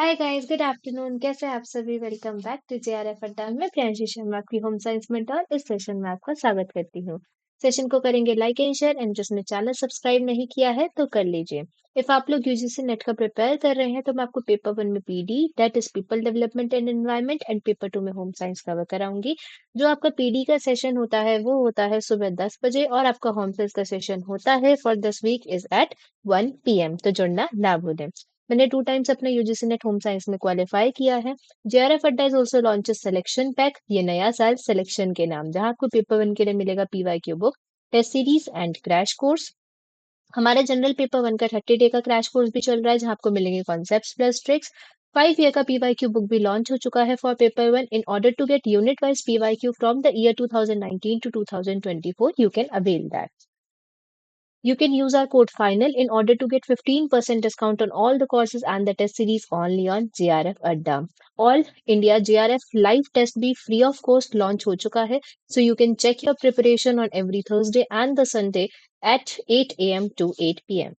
Hi guys, good afternoon. कैसे हैं आप सभी? वेलकम बैक टू जेआरएफ अड्डा। मैं प्रियांशी शर्मा, आपकी होम साइंस मेंटर। इस सेशन में आपका स्वागत करती हूँ। सेशन को करेंगे लाइक एंड शेयर, एंड जिसने चैनल सब्सक्राइब नहीं किया है तो कर लीजिए। इफ आप लोग यूजीसी नेट का प्रिपेयर कर रहे हैं तो मैं आपको पेपर 1 में PD, that is people development and environment, and paper 2 में होम साइंस कवर कराऊंगी। जो आपका पीडी का सेशन होता है वो होता है सुबह 10 बजे, और आपका होम साइंस का सेशन होता है for this week is at 1 PM। तो जुड़ना ना भूलें। मैंने 2 टाइम्स अपने यूजीसी नेट होम साइंस में क्वालिफाई किया है। जेआरएफ अड्डा is also launch selection pack, ये नया साल सिलेक्शन के नाम, जहां आपको पेपर 1 के लिए मिलेगा PYQ book, test series and crash course. हमारे जनरल पेपर 1 का 30 डे का क्रैश कोर्स भी चल रहा है, जहां आपको मिलेंगे कॉन्सेप्ट्स प्लस ट्रिक्स। 5 ईयर का पीवाईक्यू बुक भी लॉन्च हो चुका है for paper 1। In order to get unit wise PYQ from the year 2019 to 2024, you can avail that. You can use our code FINAL in order to get 15% discount on all the courses and the test series only on JRF Adda. All India JRF live test be free of cost launch हो चुका है. So you can check your preparation on every Thursday and the Sunday at 8 a.m. to 8 p.m.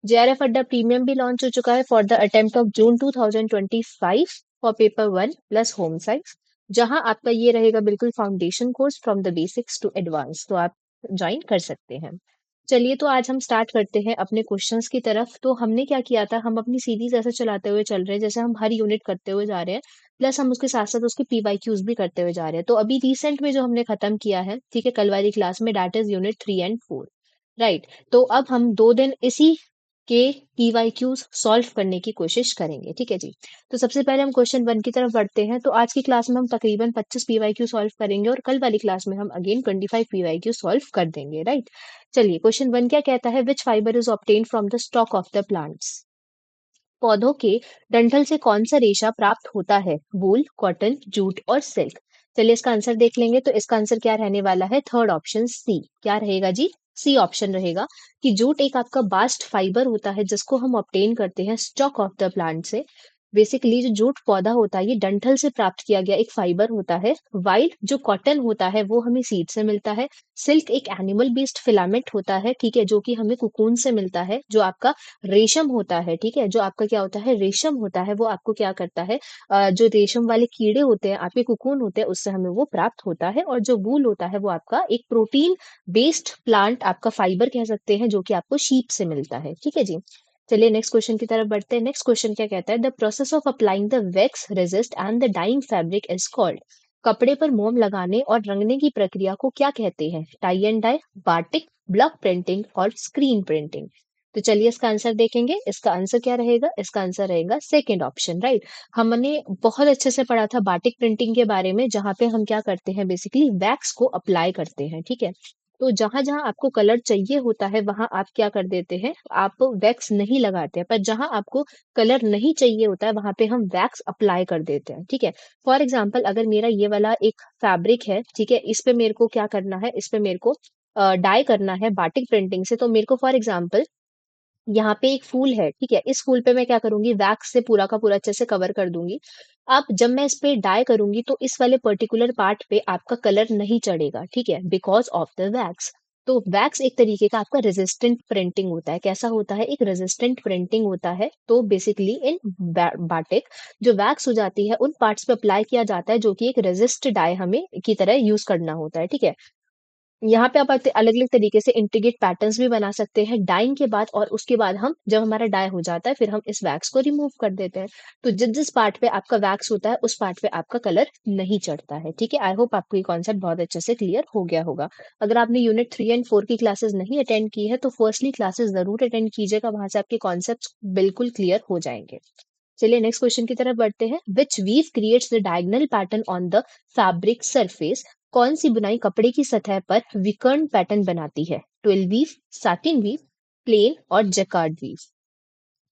JRF Adda Premium भी launch हो चुका है for the attempt of June 2025 for paper 1 plus home science, जहां आपका ये रहेगा बिल्कुल foundation course from the basics to advance, तो आप ज्वाइन कर सकते हैं। चलिए, तो आज हम स्टार्ट करते हैं अपने क्वेश्चंस की तरफ। तो हमने क्या किया था, हम अपनी सीरीज ऐसे चलाते हुए चल रहे हैं जैसे हम हर यूनिट करते हुए जा रहे हैं, प्लस हम उसके साथ साथ उसके पीवाईक्यूज भी करते हुए जा रहे हैं। तो अभी रिसेंट में जो हमने खत्म किया है, ठीक है, कल वाली क्लास में, date is unit 3 and 4, right. तो अब हम 2 दिन इसी के पीवाईक्यूज सॉल्व करने की कोशिश करेंगे, ठीक है जी। तो सबसे पहले हम क्वेश्चन 1 की तरफ बढ़ते हैं। तो आज की क्लास में हम तकरीबन 25 पीवाईक्यू सॉल्व करेंगे, और कल वाली क्लास में हम अगेन 25 पीवाईक्यू सॉल्व कर देंगे, राइट। चलिए, क्वेश्चन 1 क्या कहता है, which fibre is obtain from the stalk of the plants. पौधों के डंठल से कौन सा रेशा प्राप्त होता है, वूल, कॉटन, जूट और सिल्क। चलिए, इसका आंसर देख लेंगे। तो इसका आंसर क्या रहने वाला है, थर्ड ऑप्शन सी। क्या रहेगा जी, सी ऑप्शन रहेगा कि जूट एक आपका बास्ट फाइबर होता है जिसको हम ऑब्टेन करते हैं स्टॉक ऑफ द प्लांट से। बेसिकली जो जूट पौधा होता है ये डंठल से प्राप्त किया गया एक फाइबर होता है, वाइल जो कॉटन होता है वो हमें सीड से मिलता है। सिल्क एक एनिमल बेस्ड फिलामेंट होता है, ठीक है, जो कि हमें कुकून से मिलता है। जो आपका रेशम होता है, ठीक है, जो आपका क्या होता है, रेशम होता है, वो आपको क्या करता है, जो रेशम वाले कीड़े होते हैं, आपके कुकून होते हैं, उससे हमें वो प्राप्त होता है। और जो वूल होता है वो आपका एक प्रोटीन बेस्ड प्लांट आपका फाइबर कह सकते हैं, जो कि आपको शीप से मिलता है, ठीक है जी। चलिए, नेक्स्ट क्वेश्चन की तरफ बढ़ते हैं। नेक्स्ट क्वेश्चन क्या कहता है, the process of applying the wax resist and the dyeing fabric is called. कपड़े पर मोम लगाने और रंगने की प्रक्रिया को क्या कहते हैं, tie and dye, batik, block printing और स्क्रीन प्रिंटिंग। तो चलिए, इसका आंसर देखेंगे। इसका आंसर क्या रहेगा, इसका आंसर रहेगा सेकंड ऑप्शन, राइट। हमने बहुत अच्छे से पढ़ा था बाटिक प्रिंटिंग के बारे में, जहां पे हम क्या करते हैं, बेसिकली वैक्स को अप्लाई करते हैं, ठीक है। तो जहां जहां आपको कलर चाहिए होता है वहां आप क्या कर देते हैं, आप वैक्स नहीं लगाते हैं, पर जहां आपको कलर नहीं चाहिए होता है वहां पे हम वैक्स अप्लाई कर देते हैं, ठीक है। फॉर एग्जाम्पल, अगर मेरा ये वाला एक फैब्रिक है, ठीक है, इस पे मेरे को क्या करना है, इस पे मेरे को डाई करना है बाटिक प्रिंटिंग से। तो मेरे को फॉर एग्जाम्पल यहाँ पे एक फूल है, ठीक है, इस फूल पे मैं क्या करूंगी, वैक्स से पूरा का पूरा अच्छे से कवर कर दूंगी। अब जब मैं इस पे डाई करूंगी तो इस वाले पर्टिकुलर पार्ट पे आपका कलर नहीं चढ़ेगा, ठीक है, बिकॉज ऑफ द वैक्स। तो वैक्स एक तरीके का आपका रेजिस्टेंट प्रिंटिंग होता है। कैसा होता है, एक रेजिस्टेंट प्रिंटिंग होता है। तो बेसिकली इन बाटिक जो वैक्स हो जाती है उन पार्ट्स पे अप्लाई किया जाता है, जो कि एक रेजिस्ट डाई हमें की तरह यूज करना होता है, ठीक है। यहाँ पे आप अलग अलग तरीके से इंट्रिगेट पैटर्न्स भी बना सकते हैं डाइंग के बाद, और उसके बाद हम जब हमारा डाई हो जाता है फिर हम इस वैक्स को रिमूव कर देते हैं। तो जिस जिस पार्ट पे आपका वैक्स होता है उस पार्ट पे आपका कलर नहीं चढ़ता है, ठीक है। आई होप आपको ये कॉन्सेप्ट बहुत अच्छे से क्लियर हो गया होगा। अगर आपने यूनिट 3 and 4 की क्लासेस नहीं अटेंड की है तो फर्स्टली क्लासेस जरूर अटेंड कीजिएगा, वहां से आपके कॉन्सेप्ट बिल्कुल क्लियर हो जाएंगे। चलिए, नेक्स्ट क्वेश्चन की तरफ बढ़ते हैं। Which weave creates the diagonal pattern on the fabric surface. कौन सी बुनाई कपड़े की सतह पर विकर्ण पैटर्न बनाती है, 12 वीव, साटिन वीव, प्लेन और जैकार्ड वीव।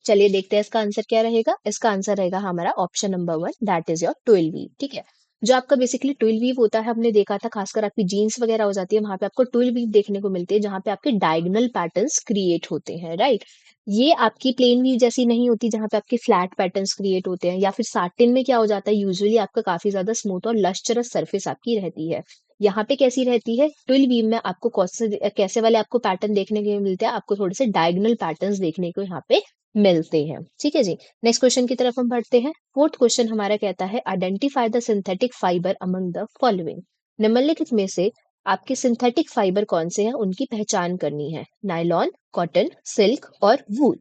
चलिए, देखते हैं इसका आंसर क्या रहेगा। इसका आंसर रहेगा हमारा option number 1, that is your 12 weave, ठीक है। जो आपका बेसिकली 12 वीव होता है, हमने देखा था खासकर आपकी जीन्स वगैरह हो जाती है, वहां पे आपको 12 वीव देखने को मिलती है, जहां पे आपके डायगोनल पैटर्न्स क्रिएट होते हैं, राइट। ये आपकी प्लेन वीव जैसी नहीं होती, जहां पे आपके फ्लैट पैटर्न्स क्रिएट होते हैं। या फिर साटिन में क्या हो जाता है, यूजुअली आपका काफी ज्यादा स्मूथ और लश्चरस सरफेस आपकी रहती है। यहाँ पे कैसी रहती है, 12 वीव में आपको कैसे कैसे वाले आपको पैटर्न देखने को मिलते हैं, आपको थोड़े से डायगोनल पैटर्न्स देखने को यहाँ पे मिलते हैं। ठीक है जी। नेक्स्ट क्वेश्चन की तरफ हम बढ़ते हैं। फोर्थ क्वेश्चन हमारा कहता है identify the synthetic fibre among the following. निम्नलिखित में से आपके सिंथेटिक फाइबर कौन से हैं उनकी पहचान करनी है। नायलॉन, कॉटन, सिल्क और वूल।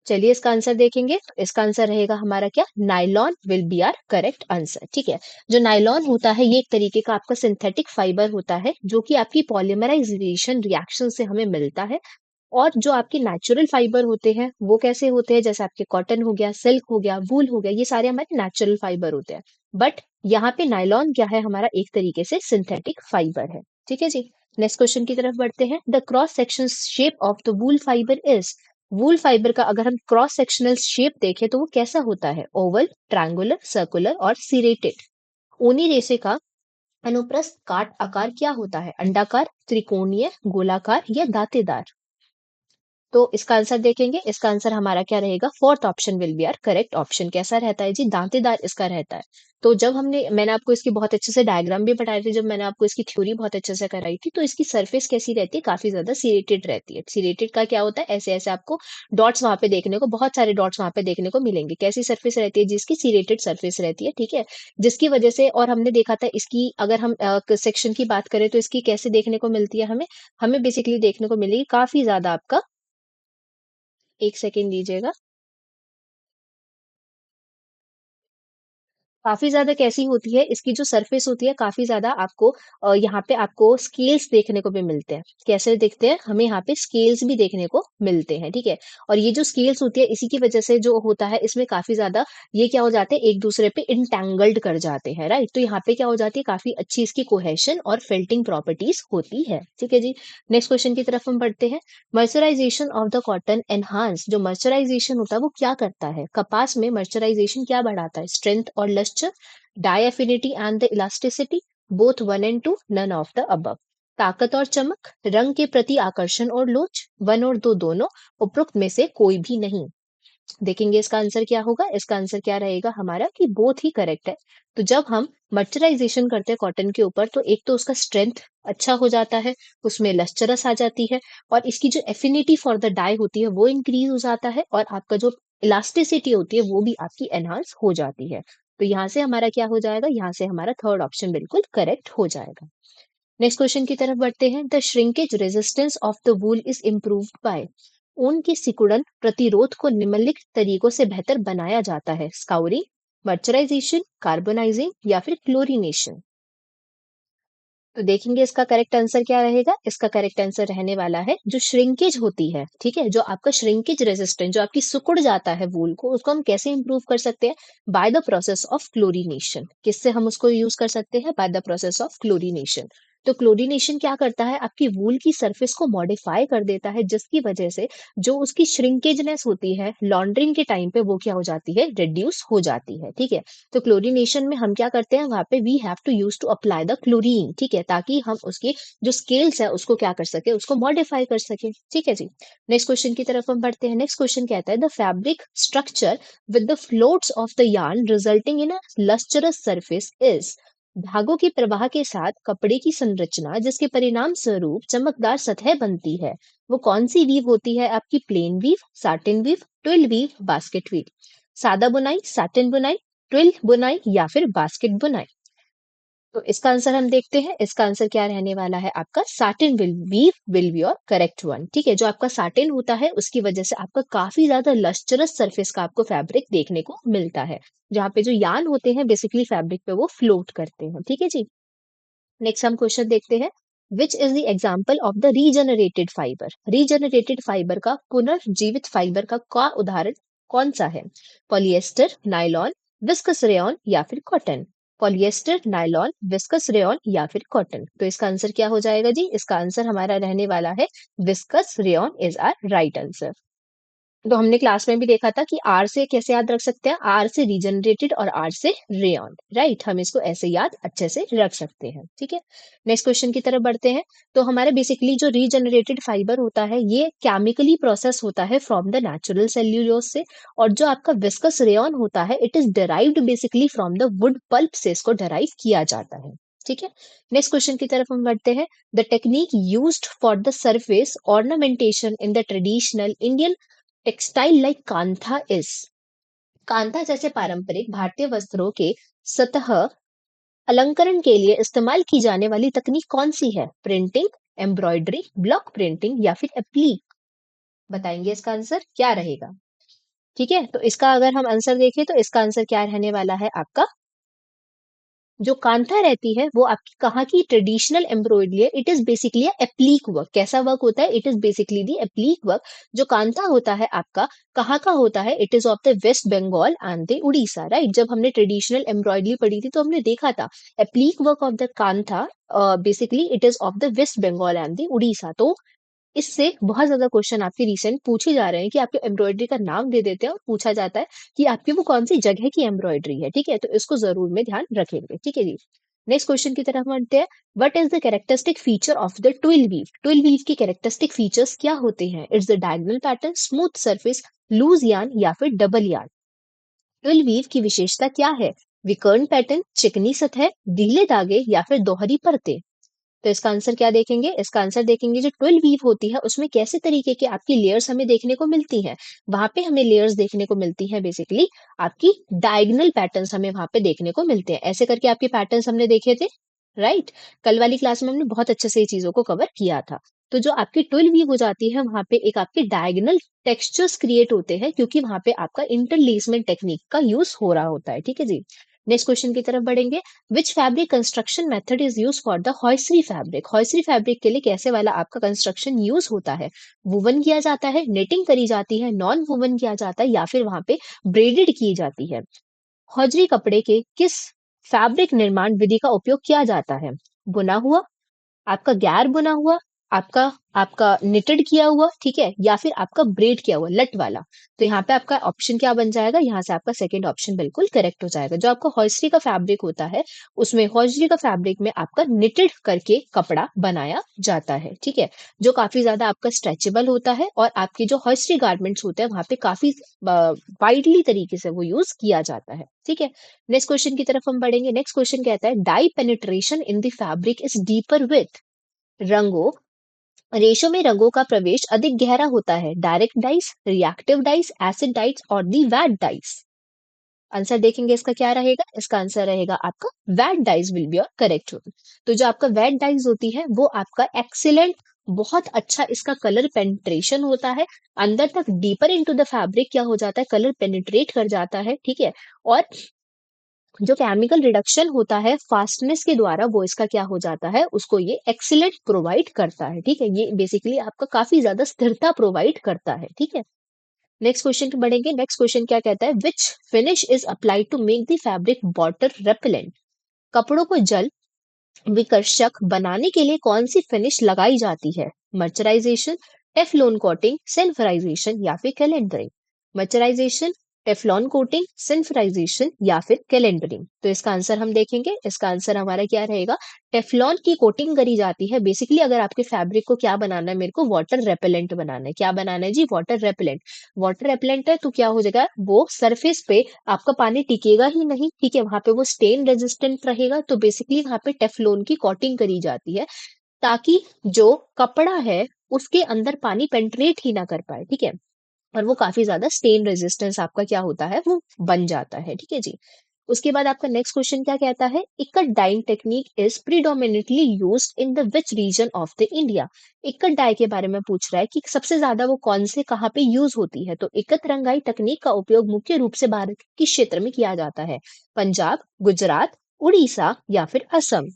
चलिए इसका आंसर देखेंगे। तो इसका आंसर रहेगा हमारा क्या, nylon will be our correct answer. ठीक है। जो नायलॉन होता है ये एक तरीके का आपका सिंथेटिक फाइबर होता है जो कि आपकी पॉलीमराइजेशन रिएक्शन से हमें मिलता है। और जो आपके नेचुरल फाइबर होते हैं वो कैसे होते हैं, जैसे आपके कॉटन हो गया, सिल्क हो गया, वूल हो गया, ये सारे हमारे नेचुरल फाइबर होते हैं। बट यहाँ पे नायलॉन क्या है, हमारा एक तरीके से सिंथेटिक फाइबर है। ठीक है जी। नेक्स्ट क्वेश्चन की तरफ बढ़ते हैं। The cross section shape of the wool fibre is. Wool fibre का अगर हम क्रॉस सेक्शनल शेप देखें तो वो कैसा होता है, ओवल, ट्रायंगुलर, सर्कुलर और सीरेटेड। ऊनी रेशे का अनुप्रस्थ काट आकार क्या होता है, अंडाकार, त्रिकोणीय, गोलाकार या दांतेदार। तो इसका आंसर देखेंगे। इसका आंसर हमारा क्या रहेगा, fourth option will be our correct option. कैसा रहता है जी, दांतेदार इसका रहता है। तो जब मैंने आपको इसकी बहुत अच्छे से डायग्राम भी बताए थे, जब मैंने आपको इसकी थ्योरी बहुत अच्छे से कराई थी, तो इसकी सरफेस कैसी रहती है, काफी ज्यादा सीरेटेड रहती है। सीरेटेड का क्या होता है, ऐसे ऐसे आपको डॉट्स वहां पे देखने को, बहुत सारे डॉट्स वहां पे देखने को मिलेंगे। कैसी सरफेस रहती है, जिसकी सीरेटेड सरफेस रहती है। ठीक है। जिसकी वजह से, और हमने देखा था इसकी, अगर हम सेक्शन की बात करें तो इसकी कैसे देखने को मिलती है हमें, हमें बेसिकली देखने को मिलेगी काफी ज्यादा आपका, एक सेकेंड दीजिएगा, काफी ज्यादा कैसी होती है, इसकी जो सरफेस होती है काफी ज्यादा आपको यहाँ पे आपको स्केल्स देखने को भी मिलते हैं। कैसे दिखते हैं, हमें यहाँ पे स्केल्स भी देखने को मिलते हैं। ठीक है। और ये जो स्केल्स होती है इसी की वजह से जो होता है, इसमें काफी ज्यादा ये क्या हो जाते हैं, एक दूसरे पे इंटेंगल्ड कर जाते हैं। राइट। तो यहाँ पे क्या हो जाती है, काफी अच्छी इसकी कोहेशन और फेल्टिंग प्रॉपर्टीज होती है। ठीक है जी। नेक्स्ट क्वेश्चन की तरफ हम बढ़ते हैं। Mercerization of the cotton enhance. जो मर्सराइजेशन होता है वो क्या करता है, कपास में मर्सराइजेशन क्या बढ़ाता है, स्ट्रेंथ और lustre, dye affinity and the elasticity, both one and two, none of the above. ताकत और चमक, रंग के प्रति आकर्षण और लोच, वन और दो दोनों, उपरोक्त में से कोई भी नहीं। देखेंगे इसका आंसर क्या होगा। इसका आंसर क्या रहेगा हमारा, कि बोथ ही करेक्ट है। तो जब हम मर्चराइजेशन करते हैं कॉटन के ऊपर, तो एक तो उसका स्ट्रेंथ अच्छा हो जाता है, उसमें लस्चरस आ जाती है, और इसकी जो एफिनिटी फॉर द डाई होती है वो इंक्रीज हो जाता है, और आपका जो इलास्टिसिटी होती है वो भी आपकी एनहांस हो जाती है। तो यहाँ से हमारा क्या हो जाएगा, यहाँ से हमारा थर्ड ऑप्शन बिल्कुल करेक्ट हो जाएगा। नेक्स्ट क्वेश्चन की तरफ बढ़ते हैं। The shrinkage resistance of the wool is improved by. ऊन की सिकुड़न प्रतिरोध को निम्नलिखित तरीकों से बेहतर बनाया जाता है, स्काउरिंग, मर्चराइजेशन, कार्बोनाइजिंग या फिर क्लोरीनेशन। तो देखेंगे इसका करेक्ट आंसर क्या रहेगा। इसका करेक्ट आंसर रहने वाला है जो श्रिंकेज होती है। ठीक है। जो आपका श्रिंकेज रेजिस्टेंट, जो आपकी सिकुड़ जाता है वूल को, उसको हम कैसे इंप्रूव कर सकते हैं, by the process of chlorination. किससे हम उसको यूज कर सकते हैं, by the process of chlorination. तो क्लोरीनेशन क्या करता है, आपकी वूल की सरफेस को मॉडिफाई कर देता है, जिसकी वजह से जो उसकी श्रिंकेजनेस होती है लॉन्ड्रिंग के टाइम पे, वो क्या हो जाती है, रिड्यूस हो जाती है। ठीक है। तो क्लोरीनेशन में हम क्या करते हैं, वहां पे we have to use to apply the chlorine. ठीक है। ताकि हम उसके जो स्केल्स है उसको क्या कर सके, उसको मॉडिफाई कर सके। ठीक है जी। नेक्स्ट क्वेश्चन की तरफ हम बढ़ते हैं। नेक्स्ट क्वेश्चन कहता है the fabric structure with the floats of the yarn resulting in a lustrous surface is. धागों के प्रवाह के साथ कपड़े की संरचना जिसके परिणाम स्वरूप चमकदार सतह बनती है, वो कौन सी वीव होती है आपकी, plain weave, satin weave, twill weave, basket weave. सादा बुनाई, साटिन बुनाई, ट्विल बुनाई या फिर बास्केट बुनाई। तो इसका आंसर हम देखते हैं। इसका आंसर क्या रहने वाला है आपका, satin will be your correct one. ठीक है। जो आपका साटिन होता है उसकी वजह से आपका काफी ज्यादा लस्टरस सरफेस का आपको फैब्रिक देखने को मिलता है, जहाँ पे जो यान होते हैं बेसिकली फैब्रिक पे वो फ्लोट करते हैं। ठीक है जी। नेक्स्ट हम क्वेश्चन देखते हैं। Which is the example of the regenerated fibre. Regenerated fibre का, पुनर्जीवित फाइबर का उदाहरण कौन सा है, पॉलिएस्टर, नायलॉन, विस्कस रेयॉन या फिर cotton. Polyester, nylon, viscous rayon या फिर कॉटन। तो इसका आंसर क्या हो जाएगा जी, इसका आंसर हमारा रहने वाला है viscose rayon is our right answer. तो हमने क्लास में भी देखा था कि आर से कैसे याद रख सकते हैं, आर से रीजनरेटेड और आर से रेयॉन। राइट। हम इसको ऐसे याद अच्छे से रख सकते हैं। ठीक है। नेक्स्ट क्वेश्चन की तरफ बढ़ते हैं। तो हमारे बेसिकली जो रीजनरेटेड फाइबर होता है ये केमिकली प्रोसेस होता है फ्रॉम द नेचुरल सेल्यूलोज से, और जो आपका विस्कस रेयॉन होता है it is derived basically from the wood pulp से इसको डिराइव किया जाता है। ठीक है। नेक्स्ट क्वेश्चन की तरफ हम बढ़ते हैं। The technique used for the surface ornamentation in the traditional Indian textile like kantha is, kantha जैसे पारंपरिक भारतीय वस्त्रों के सतह अलंकरण के लिए इस्तेमाल की जाने वाली तकनीक कौन सी है? प्रिंटिंग, एम्ब्रॉयडरी, ब्लॉक प्रिंटिंग या फिर एप्लीक? बताएंगे इसका आंसर क्या रहेगा? ठीक है, तो इसका अगर हम आंसर देखें तो इसका आंसर क्या रहने वाला है आपका? जो कांथा रहती है वो आपकी कहाँ की ट्रेडिशनल एम्ब्रॉयडरी है। It is basically applique work. कैसा वर्क होता है? It is basically the applique work. जो कांथा होता है आपका कहाँ का होता है? It is of the West Bengal and the Orissa, right. जब हमने ट्रेडिशनल एम्ब्रॉयडरी पढ़ी थी तो हमने देखा था applique work of the kantha basically it is of the West Bengal and the Orissa. तो इससे बहुत ज्यादा क्वेश्चन आपके रिसेंट पूछे जा रहे हैं कि आपके एम्ब्रॉयडरी का नाम दे देते हैं और पूछा जाता है कि आपकी वो कौन सी जगह की एम्ब्रॉयडरी है। ठीक है, तो इसको जरूर में ध्यान रखेंगे। ठीक है जी, नेक्स्ट क्वेश्चन की तरफ बढ़ते हैं। What is the characteristic feature of the twill weave? Twill weave की कैरेक्टरिस्टिक फीचर्स क्या होते हैं? It's the diagonal pattern, smooth surface, loose yarn या फिर डबल यार्न? ट्विल वीव की विशेषता क्या है? विकर्ण पैटर्न, चिकनी सतह, ढीले धागे या फिर दोहरी परतें? तो इसका आंसर क्या देखेंगे? इसका आंसर देखेंगे जो 12 वीव होती है उसमें कैसे तरीके की आपकी लेयर्स हमें देखने को मिलती हैं। वहां पे हमें लेयर्स देखने को मिलती हैं बेसिकली आपकी डायगोनल पैटर्न्स हमें वहां पे देखने को मिलते हैं। ऐसे करके आपके पैटर्न्स हमने देखे थे, राइट। कल वाली क्लास में हमने बहुत अच्छे से ये चीजों को कवर किया था। तो जो आपकी 12 वीव हो जाती है वहां पे एक आपके डायगोनल टेक्सचर्स क्रिएट होते हैं क्योंकि वहां पे आपका इंटरलेसमेंट टेक्निक का यूज हो रहा होता है। ठीक है जी, नेक्स्ट क्वेश्चन की तरफ बढ़ेंगे। Which fabric construction method is use for the hosiery fabric? Hosiery fabric के लिए कैसे वाला आपका कंस्ट्रक्शन यूज होता है? वुवन किया जाता है, नेटिंग करी जाती है, नॉन वुवन किया जाता है या फिर वहां पे ब्रेडेड की जाती है? हौजरी कपड़े के किस फैब्रिक निर्माण विधि का उपयोग किया जाता है? बुना हुआ, आपका गैर बुना हुआ, आपका आपका निटेड किया हुआ, ठीक है, या फिर आपका ब्रेड किया हुआ लट वाला? तो यहाँ पे आपका ऑप्शन क्या बन जाएगा? यहाँ से आपका सेकंड ऑप्शन बिल्कुल करेक्ट हो जाएगा। जो आपका हॉइस्ट्री का फैब्रिक होता है उसमें हॉइस्ट्री का फैब्रिक में आपका निटेड करके कपड़ा बनाया जाता है। ठीक है, जो काफी ज्यादा आपका स्ट्रेचेबल होता है और आपके जो हॉइस्ट्री गारमेंट्स होते हैं वहां पे काफी वाइडली तरीके से वो यूज किया जाता है। ठीक है, नेक्स्ट क्वेश्चन की तरफ हम बढ़ेंगे। नेक्स्ट क्वेश्चन कहता है dye penetration in the fabric is deeper with? रंगों रेशों में रंगों का प्रवेश अधिक गहरा होता है, direct dice, reactive dice, acid dice और दी वैट डाइस? आंसर देखेंगे इसका क्या रहेगा? इसका आंसर रहेगा आपका vat dyes will be your correct one. तो जो आपका वैट डाइस होती है वो आपका एक्सीलेंट, बहुत अच्छा इसका कलर पेनिट्रेशन होता है, अंदर तक डीपर इनटू द फैब्रिक क्या हो जाता है, कलर पेनिट्रेट कर जाता है। ठीक है, और जो केमिकल रिडक्शन होता है फास्टनेस के द्वारा वो इसका क्या हो जाता है, उसको ये एक्सीलेंट प्रोवाइड करता है। ठीक है, ये बेसिकली आपका काफी ज्यादा स्थिरता प्रोवाइड करता है। ठीक है, नेक्स्ट क्वेश्चन पे बढ़ेंगे। नेक्स्ट क्वेश्चन क्या कहता है? Which finish is applied to make the fabric water repellent? कपड़ों को जल विकर्षक बनाने के लिए कौन सी फिनिश लगाई जाती है? मर्चराइजेशन, टेफलॉन कोटिंग, सिल्फराइजेशन या फिर कैलेंडरिंग? मर्चराइजेशन, टेफलॉन कोटिंग, सिल्फराइजेशन या फिर कैलेंडरिंग? तो इसका आंसर हम देखेंगे। इसका आंसर हमारा क्या रहेगा? टेफलॉन की कोटिंग करी जाती है बेसिकली अगर आपके फैब्रिक को क्या बनाना है, मेरे को वाटर रेपेलेंट बनाना है। क्या बनाना है जी? Water repellent. वाटर रेपेलेंट है तो क्या हो जाएगा, वो सरफेस पे आपका पानी टिकेगा ही नहीं। ठीक है, वहां पे वो स्टेन रेजिस्टेंट रहेगा। तो बेसिकली वहां पे टेफलोन की कोटिंग करी जाती है ताकि जो कपड़ा है उसके अंदर पानी पेंट्रेट ही ना कर पाए। ठीक है, और वो काफी ज्यादा स्टेन रेजिस्टेंस आपका क्या होता है, वो बन जाता है। ठीक है जी, उसके बाद आपका नेक्स्ट क्वेश्चन क्या कहता है? Ikat dyeing technique is predominantly used in the which region of the India? Ikat dye के बारे में पूछ रहा है कि सबसे ज्यादा वो कौन से कहाँ पे यूज होती है। तो इकत रंगाई तकनीक का उपयोग मुख्य रूप से भारत के किस क्षेत्र में किया जाता है? पंजाब, गुजरात, उड़ीसा या फिर असम?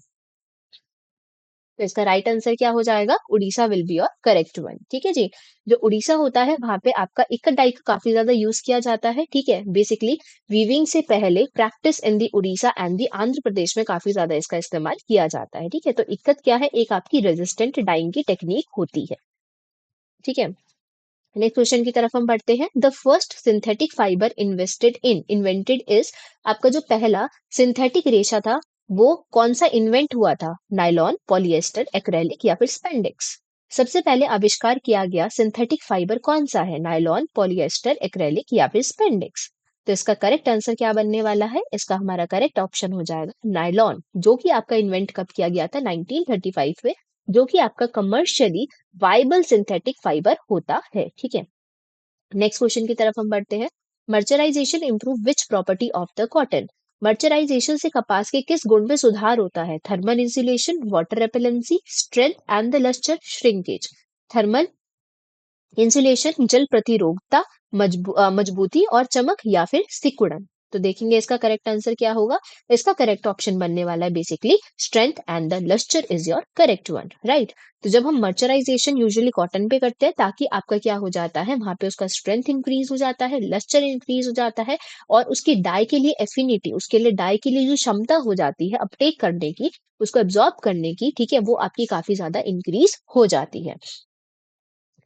तो इसका राइट आंसर क्या हो जाएगा? Orissa will be your correct one. ठीक है जी, जो उड़ीसा होता है वहां पे आपका इक्कत डाई का काफी ज्यादा यूज किया जाता है। ठीक है, बेसिकली वीविंग से पहले practice in the Orissa and the Andhra Pradesh में काफी ज्यादा इसका इस्तेमाल किया जाता है। ठीक है, तो इक्कत क्या है? एक आपकी रेजिस्टेंट डाइंग की टेक्निक होती है। ठीक है, नेक्स्ट क्वेश्चन की तरफ हम बढ़ते हैं। The first synthetic fibre invented is? आपका जो पहला सिंथेटिक रेशा था वो कौन सा इन्वेंट हुआ था? नायलॉन, पॉलिएस्टर, एक्रेलिक या फिर स्पेंडिक्स? सबसे पहले आविष्कार किया गया सिंथेटिक फाइबर कौन सा है? नायलॉन, पॉलिएस्टर, एक्रेलिक या फिर स्पेंडिक्स? तो इसका करेक्ट आंसर क्या बनने वाला है? इसका हमारा करेक्ट ऑप्शन हो जाएगा नायलॉन, जो कि आपका इन्वेंट कब किया गया था? 1935 में, जो कि आपका कमर्शियली वाइबल सिंथेटिक फाइबर होता है। ठीक है, नेक्स्ट क्वेश्चन की तरफ हम बढ़ते हैं। Mercerization improve which property of the cotton? Mercerization से कपास के किस गुण में सुधार होता है? Thermal insulation, water repellency, strength and the lustre, shrinkage. Thermal insulation, जल प्रतिरोधकता, मजबूती और चमक, या फिर सिकुड़न। तो देखेंगे इसका करेक्ट आंसर क्या होगा। इसका करेक्ट ऑप्शन बनने वाला है basically strength and the lustre is your correct one, right. तो जब हम मर्चराइजेशन यूजुअली कॉटन पे करते हैं, ताकि आपका क्या हो जाता है, वहां पे उसका स्ट्रेंथ इंक्रीज हो जाता है, लस्टर इंक्रीज हो जाता है, और उसकी डाई के लिए एफिनिटी, उसके लिए डाई के लिए जो क्षमता हो जाती है अपटेक करने की, उसको एब्जॉर्ब करने की, ठीक है, वो आपकी काफी ज्यादा इंक्रीज हो जाती है।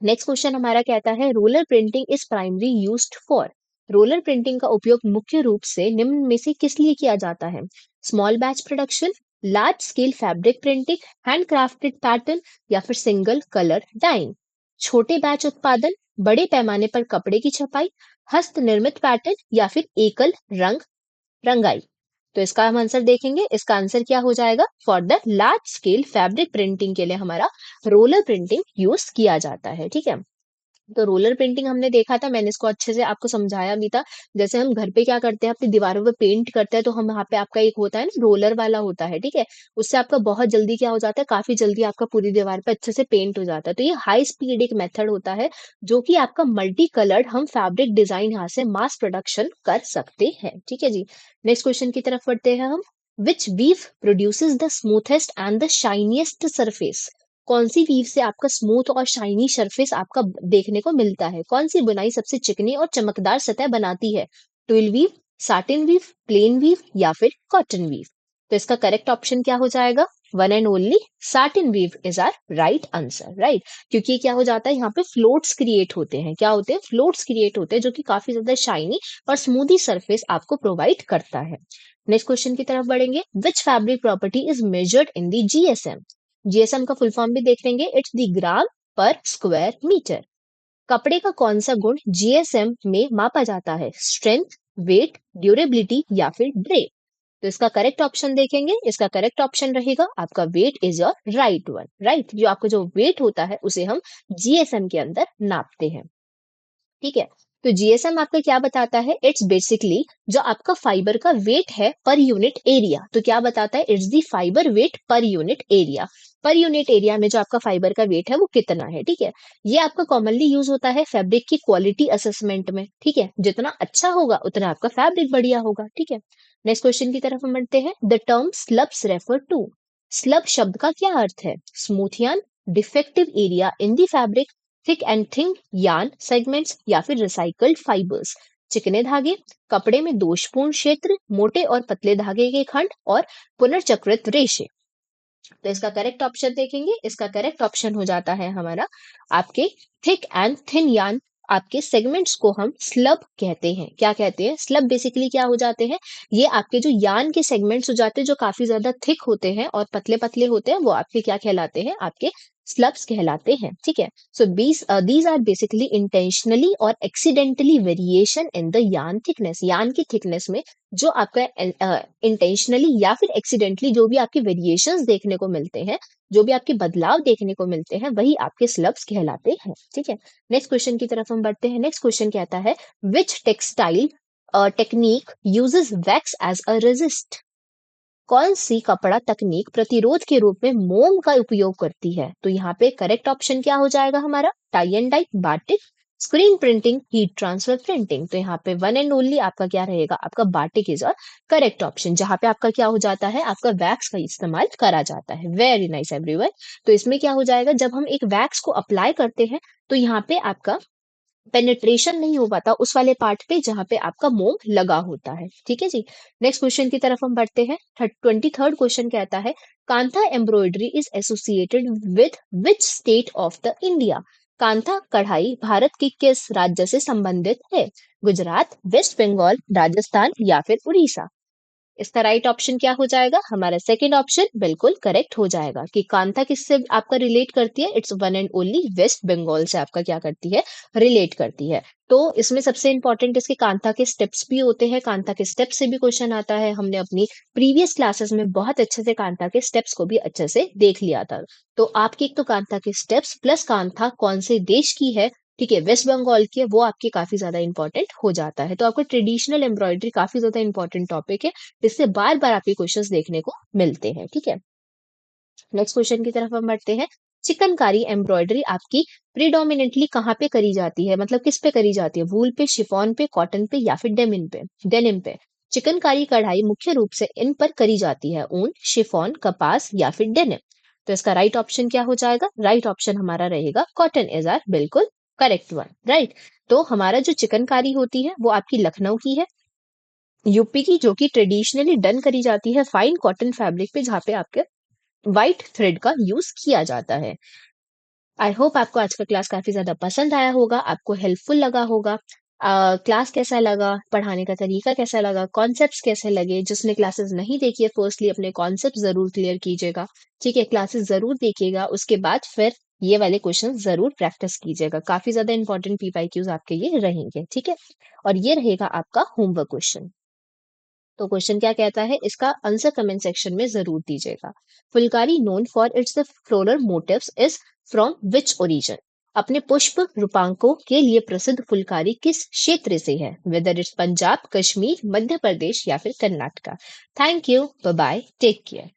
नेक्स्ट क्वेश्चन हमारा कहता है roller printing is primary used for. Roller printing का उपयोग मुख्य रूप से निम्न में से किस लिए किया जाता है? Small batch production, large scale fabric printing, handcrafted pattern, या फिर सिंगल कलर डाइंग। छोटे बैच उत्पादन, बड़े पैमाने पर कपड़े की छपाई, हस्त निर्मित पैटर्न, या फिर एकल रंग रंगाई। तो इसका हम आंसर देखेंगे। इसका आंसर क्या हो जाएगा? For the large scale fabric printing के लिए हमारा रोलर प्रिंटिंग यूज किया जाता है, ठीक है। तो रोलर पेंटिंग हमने देखा था, मैंने इसको अच्छे से आपको समझाया भी था। जैसे हम घर पे क्या करते हैं, अपनी दीवारों पे पेंट करते हैं, तो हम वहाँ पे आपका एक होता है ना, रोलर वाला होता है, ठीक है। उससे आपका बहुत जल्दी क्या हो जाता है, काफी जल्दी आपका पूरी दीवार पे अच्छे से पेंट हो जाता है। तो ये हाई स्पीड एक मेथड होता है, जो कि आपका मल्टी कलर्ड हम फैब्रिक डिजाइन यहाँ से मास प्रोडक्शन कर सकते हैं, ठीक है जी। नेक्स्ट क्वेश्चन की तरफ बढ़ते हैं हम। Which weave produces the smoothest and the shiniest surface? कौन सी वीव से आपका स्मूथ और शाइनी सरफेस आपका देखने को मिलता है? कौन सी बुनाई सबसे चिकनी और चमकदार सतह बनाती है? Twill weave, satin weave, plain weave, या फिर कॉटन वीव। तो इसका करेक्ट ऑप्शन क्या हो जाएगा? One and only satin weave is our right answer, right. क्योंकि क्या हो जाता है, यहाँ पे फ्लोट्स क्रिएट होते हैं। क्या होते हैं? फ्लोट्स क्रिएट होते हैं, जो कि काफी ज्यादा शाइनी और स्मूदी सरफेस आपको प्रोवाइड करता है। नेक्स्ट क्वेश्चन की तरफ बढ़ेंगे। Which fabric property is measured in the GSM? GSM का फुल फॉर्म भी देख लेंगे, इट्स द ग्राम पर स्क्वायर मीटर। कपड़े का कौन सा गुण जीएसएम में मापा जाता है? स्ट्रेंथ, वेट, ड्यूरेबिलिटी, या फिर ड्रे। तो इसका करेक्ट ऑप्शन देखेंगे। इसका करेक्ट ऑप्शन रहेगा आपका weight is your right one, right. जो आपका जो वेट होता है, उसे हम जीएसएम के अंदर नापते हैं, ठीक है। तो जीएसएम आपका क्या बताता है? इट्स बेसिकली जो आपका फाइबर का वेट है पर यूनिट एरिया। तो क्या बताता है? It's the fibre weight per unit area. Per unit area में जो आपका फाइबर का वेट है वो कितना है, ठीक है। ये आपका कॉमनली यूज होता है फैब्रिक की क्वालिटी असेसमेंट में, ठीक है। जितना अच्छा होगा उतना आपका फैब्रिक बढ़िया होगा, ठीक है। नेक्स्ट क्वेश्चन की तरफ हम बढ़ते हैं। The term slubs refer to. Slub शब्द का क्या अर्थ है? Smooth yarn, defective area in the fabric, thick and thin yarn segments, या फिर रिसाइकल्ड फाइबर्स। चिकने धागे, कपड़े में दोषपूर्ण क्षेत्र, मोटे और पतले धागे के खंड, और पुनर्चक्रित रेशे। तो इसका करेक्ट ऑप्शन देखेंगे। इसका करेक्ट ऑप्शन हो जाता है हमारा आपके थिक एंड थिन यार्न। आपके सेगमेंट्स को हम स्लब कहते हैं। क्या कहते हैं? स्लब बेसिकली क्या हो जाते हैं? ये आपके जो यार्न के सेगमेंट्स हो जाते हैं, जो काफी ज्यादा थिक होते हैं और पतले पतले होते हैं, वो आपके क्या कहलाते हैं? आपके स्लब्स कहलाते हैं, ठीक है। So these are basically intentionally और accidentally variation in the yarn thickness. Yarn की थिकनेस में जो आपका इंटेंशनली या फिर एक्सीडेंटली जो भी आपके वेरिएशंस देखने को मिलते हैं, जो भी आपके बदलाव देखने को मिलते हैं, वही आपके स्लब्स कहलाते हैं, ठीक है। नेक्स्ट क्वेश्चन की तरफ हम बढ़ते हैं। नेक्स्ट क्वेश्चन कहता है which textile technique uses wax as a resist? कौन सी कपड़ा तकनीक प्रतिरोध के रूप में मोम का उपयोग करती है? तो यहाँ पे करेक्ट ऑप्शन क्या हो जाएगा हमारा? Tie and dye, batik, screen printing, heat transfer printing. तो यहाँ पे वन एंड ओनली आपका क्या रहेगा? आपका बाटिक इज और करेक्ट ऑप्शन, जहां पे आपका क्या हो जाता है? आपका वैक्स का इस्तेमाल करा जाता है। Very nice everyone. तो इसमें क्या हो जाएगा? जब हम एक वैक्स को अप्लाई करते हैं, तो यहाँ पे आपका पेनिट्रेशन नहीं हो पाता उस वाले पार्ट पे जहां पे आपका मोम लगा होता है, ठीक है जी। नेक्स्ट क्वेश्चन की तरफ हम बढ़ते हैं। 23rd क्वेश्चन कहता है kantha embroidery is associated with which state of the India? Kantha कढ़ाई भारत की किस राज्य से संबंधित है? गुजरात, वेस्ट बंगाल, राजस्थान, या फिर उड़ीसा। इसका राइट ऑप्शन क्या हो जाएगा? हमारा सेकंड ऑप्शन बिल्कुल करेक्ट हो जाएगा कि कांता किससे आपका रिलेट करती है? It's one and only West Bengal से आपका क्या करती है? रिलेट करती है। तो इसमें सबसे इंपॉर्टेंट इसके कांता के स्टेप्स भी होते हैं। कांता के स्टेप से भी क्वेश्चन आता है। हमने अपनी प्रीवियस क्लासेस में बहुत अच्छे से कांता के स्टेप्स को भी अच्छे से देख लिया था। तो आपकी एक तो कांता के स्टेप्स प्लस कांता कौन से देश की है, ठीक है, वेस्ट बंगाल की है, वो आपके काफ़ी ज़्यादा इम्पोर्टेंट हो जाता है। तो आपको ट्रेडिशनल एम्ब्रॉयडरी काफ़ी ज़्यादा इम्पोर्टेंट टॉपिक है, इससे बार-बार आपके क्वेश्चंस देखने को मिलते हैं, ठीक है? नेक्स्ट क्वेश्चन की तरफ हम बढ़ते हैं। चिकनकारी एम्ब्रॉयडरी आपकी प्रिडोमिनेंटली कहाँ पे करी जाती है? मतलब किस पे करी जाती है? वूल पे, शिफॉन पे, कॉटन पे या फिर डेनिम पे? चिकनकारी कढ़ाई मुख्य रूप से इन पर करी जाती है, ऊन, शिफॉन, कपास या फिर डेनिम। तो इसका राइट ऑप्शन क्या हो जाएगा? राइट ऑप्शन हमारा रहेगा कॉटन इज आर बिल्कुल करेक्ट वन, राइट। तो हमारा जो चिकनकारी होती है वो आपकी लखनऊ की है, यूपी की, जो कि ट्रेडिशनली डन करी जाती है फाइन कॉटन फैब्रिक पे, जहाँ पे आपके व्हाइट थ्रेड का यूज किया जाता है। आई होप आपको आज का क्लास काफी ज्यादा पसंद आया होगा, आपको हेल्पफुल लगा होगा। क्लास कैसा लगा, पढ़ाने का तरीका कैसा लगा, कॉन्सेप्ट्स कैसे लगे? जिसने क्लासेस नहीं देखी है, फर्स्टली अपने कॉन्सेप्ट जरूर क्लियर कीजिएगा, ठीक है? क्लासेस जरूर देखिएगा, उसके बाद फिर ये वाले क्वेश्चन जरूर प्रैक्टिस कीजिएगा। काफी ज्यादा इंपॉर्टेंट पीवाईक्यूज आपके ये रहेंगे, ठीक है? और ये रहेगा आपका होमवर्क क्वेश्चन। तो क्वेश्चन क्या कहता है, इसका आंसर कमेंट सेक्शन में जरूर दीजिएगा। Phulkari known for its the floral motifs is from which origin? अपने पुष्प रूपांकों के लिए प्रसिद्ध फुलकारी किस क्षेत्र से है? वेदर इट्स पंजाब, कश्मीर, मध्य प्रदेश या फिर Karnataka? Thank you, bye bye, take care.